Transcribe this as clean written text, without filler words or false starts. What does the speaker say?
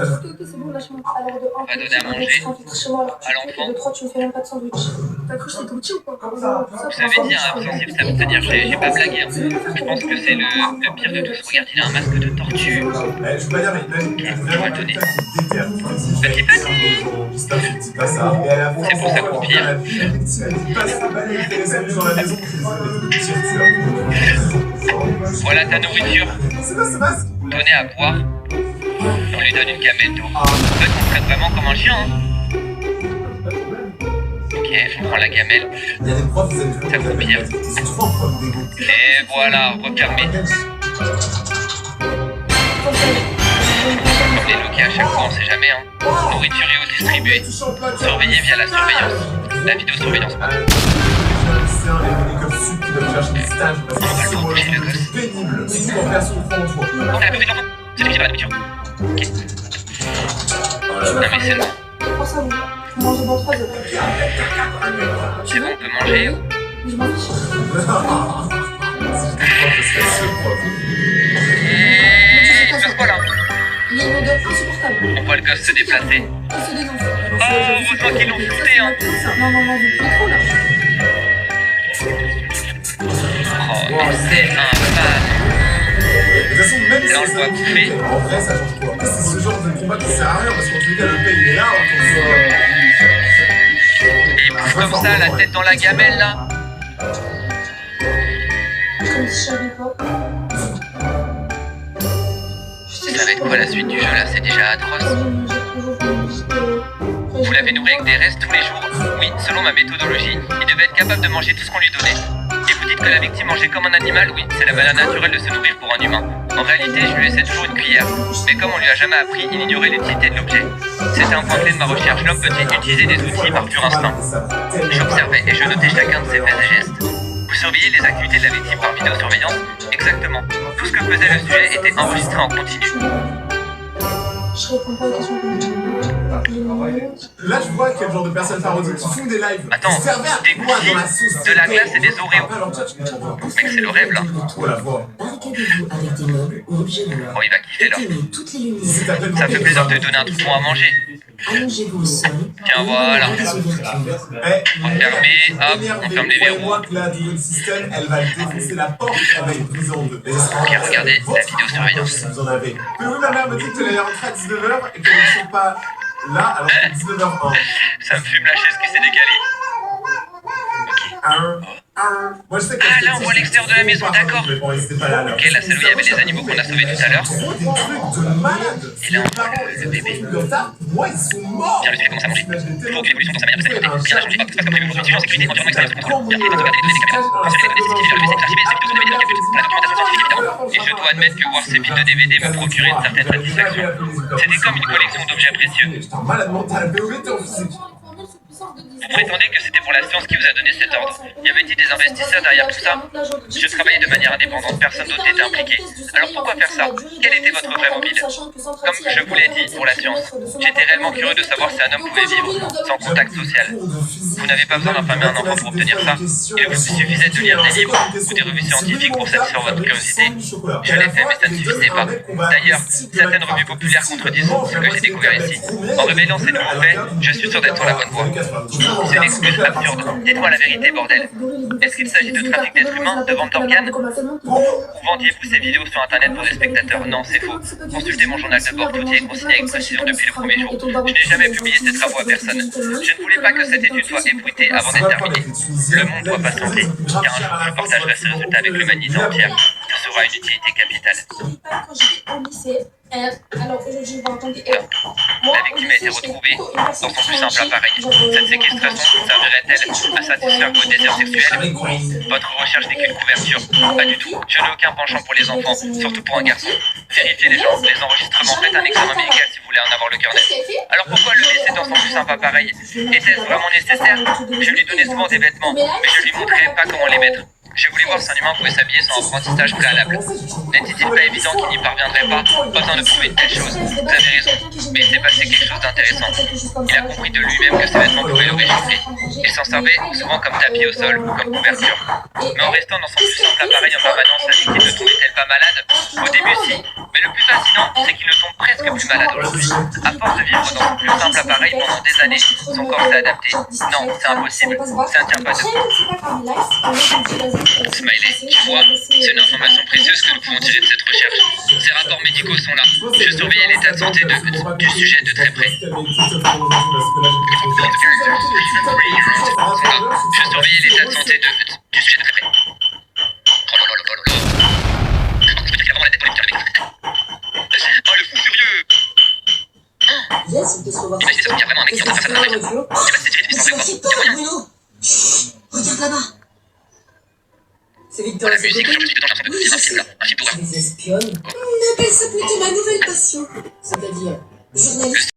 Ok, c'est bon, lâche-moi. Alors, de 1, On va donner à manger à l'enfant. De 3, tu me fais même pas de sandwich. T'as cru que j'étais ton petit ou quoi? Vous avez dit un absent si s'abstenir, j'ai pas blagué. Hein. Je pense que c'est le pire de tous. Regarde, il a un masque de tortue. Je veux pas dire, mais même, On va le donner. Petit petit. C'est pour ça qu'on pire. Voilà ta nourriture. Donnez à boire. On lui donne une gamelle d'eau. En fait, on traite vraiment comme un chien. Hein. Ok, je prends la gamelle. Ça vous pire. Et voilà, refermé. Comme les loquets à chaque fois, on sait jamais. Hein. Nourriture et eau distribuée. Surveillée via la surveillance. La vidéosurveillance. On va le protéger le gosse. On a appris l'enfant. C'est lui qui va la nourriture. Ok. Non mais c'est bon. Manger dans 3 heures. C'est bon, on peut manger. Je m'en fiche. Il se passe quoi là? Il y a une odeur insupportable. On voit le gosse se déplacer. Il se dénonce. Oh, heureusement qu'ils l'ont flouté hein. Non, vous pouvez trop là. Oh, mais c'est un fan. De toute façon, même Là, on le voit bouffer. En vrai, ça change quoi? C'est ce genre de combat qui sert à rien parce qu'en tout cas, le pain il est là. Et il bouffe comme ça, la tête dans la gamelle là. Comme si je savais pas. Ça va être quoi la suite du jeu là? C'est déjà atroce. Vous l'avez nourri avec des restes tous les jours? Oui, selon ma méthodologie, il devait être capable de manger tout ce qu'on lui donnait. Et vous dites que la victime mangeait comme un animal? Oui, c'est la manière naturelle de se nourrir pour un humain. En réalité, je lui laissais toujours une cuillère. Mais comme on lui a jamais appris, il ignorait l'utilité de l'objet. C'était un point clé de ma recherche. L'homme peut-il utiliser des outils par pur instinct? J'observais et je notais chacun de ses faits et gestes. Vous surveillez les activités de la victime par vidéosurveillance? Exactement. Tout ce que faisait le sujet était enregistré en continu. Je réponds pas aux questions que Là, je vois quel genre de personnes parodiques qui font des lives. Attends, des cookies, de la glace et des Oreos. Mec, c'est le rêve là. Barricadez-vous avec des meubles ou objets de l'ordre. Oh, il va kiffer là. Éteignez toutes les lumières. Ça fait plaisir de te donner un truc bon à manger. Allongez-vous au sol. Tiens, voilà. Ouvrez les ouvertures. Refermé, hop, on ferme les verrous. La nouvelle système, elle va défoncer la porte, elle va être brisée en deux. Ok, regardez la vidéosurveillance. Si vous en avez. Mais oui, ma mère me dit que tu allais rentrer à 19h et qu'elle ne sont pas là alors que 19h01. Ça me fume la chaise qui s'est décalée. Moi, je sais que Ah, là, on voit l'extérieur de la maison, d'accord. Ok, là, celle où il y avait les animaux qu'on a sauvés tout à l'heure. Et là, on voit le bébé. Bien, le sujet commence à manger. Toujours aucune évolution dans sa manière de s'alimenter. Bien à changer, hop, tout se passe comme prévu. Surveillance, sécurité, environnement extérieur sous contrôle. Bien, les sauvegarder les caméras. Mentionner les données sensibles vers le PC, l'archiver, ces vidéos de DVD pour la documentation scientifique, évidemment. Et je dois admettre que voir ces bits de DVD me procurait une certaine satisfaction. C'était comme une collection d'objets précieux. Vous prétendez que c'était pour la science qui vous a donné cet ordre. Y avait-il des investisseurs derrière tout ça? Je travaillais de manière indépendante, personne d'autre n'était impliqué. Alors pourquoi faire ça? Quel était votre vrai mobile? Comme je vous l'ai dit, pour la science. J'étais réellement curieux de savoir si un homme pouvait vivre sans contact social. Vous n'avez pas besoin d'enfermer un enfant pour obtenir ça. Il vous suffisait de lire des livres ou des revues scientifiques pour satisfaire votre curiosité. Je l'ai fait, mais ça ne suffisait pas. D'ailleurs, certaines revues populaires contredisent ce que j'ai découvert ici. En révélant ces nouveaux faits, je suis sûr d'être sur la bonne voie. C'est une excuse absurde. Dites-moi la vérité, bordel. Est-ce qu'il s'agit de trafic d'êtres humains, de vente d'organes? Ou vendiez-vous ces vidéos sur internet pour des spectateurs? Non, c'est faux. Consultez mon journal de bord, tout y est consigné avec précision depuis le premier jour. Je n'ai jamais publié ces travaux à personne. Je ne voulais pas que cette étude soit ébruitée avant d'être terminée. Le monde doit patienter, car un jour je partagerai ces résultats avec l'humanité entière. Ce sera une utilité capitale. Quand j'étais au lycée, alors je vais entendre La victime a été retrouvée dans son plus simple appareil. Cette séquestration servirait-elle à satisfaire vos désirs sexuels? Votre recherche n'est qu'une couverture. Pas du tout. Je n'ai aucun penchant pour les enfants, surtout pour un garçon. Vérifiez les gens, les enregistrements, faites un examen médical si vous voulez en avoir le cœur net. Alors pourquoi le laisser dans son plus simple appareil? Était-ce vraiment nécessaire? Je lui donnais souvent des vêtements, mais je lui montrais pas comment les mettre. Je voulais voir si un humain pouvait s'habiller sans apprentissage préalable. N'était-il pas évident qu'il n'y parviendrait pas? Pas besoin de prouver une telle chose. Vous avez raison. Mais il s'est passé quelque chose d'intéressant. Il a compris de lui-même que ses vêtements pouvaient le réchauffer. Il s'en servait souvent comme tapis au sol ou comme couverture. Mais en restant dans son plus simple appareil en permanence, la victime ne trouvait-elle pas malade? Au début, si. Mais le plus fascinant, c'est qu'il ne tombe presque plus malade aujourd'hui. À force de vivre dans le plus simple appareil pendant des années, son corps s'est adapté. Non, c'est impossible. Ça ne tient pas debout. Smiley, tu vois, c'est une information précieuse que nous pouvons tirer de cette recherche. Ces rapports médicaux sont là. Je surveillais l'état de santé du sujet de très près. Je surveillais l'état de santé du sujet de très près. Oh là là là là là. Oh, le fou furieux! Yes, il peut se revoir. Imaginez ça, il y a vraiment un mec qui est en train de faire ça dans la voiture. Je sais pas si c'est tiré du Mais sang, c'est mais un il y a peur, moyen. Bruno. Chut, regarde là-bas. C'est Oh, Victor la et ses musique, genre, je copains. suis dedans, j'ai l'impression de vivre un film là, un film Tu d'horreur. les espionnes. On appelle ça plutôt ma nouvelle passion. C'est-à-dire, journaliste.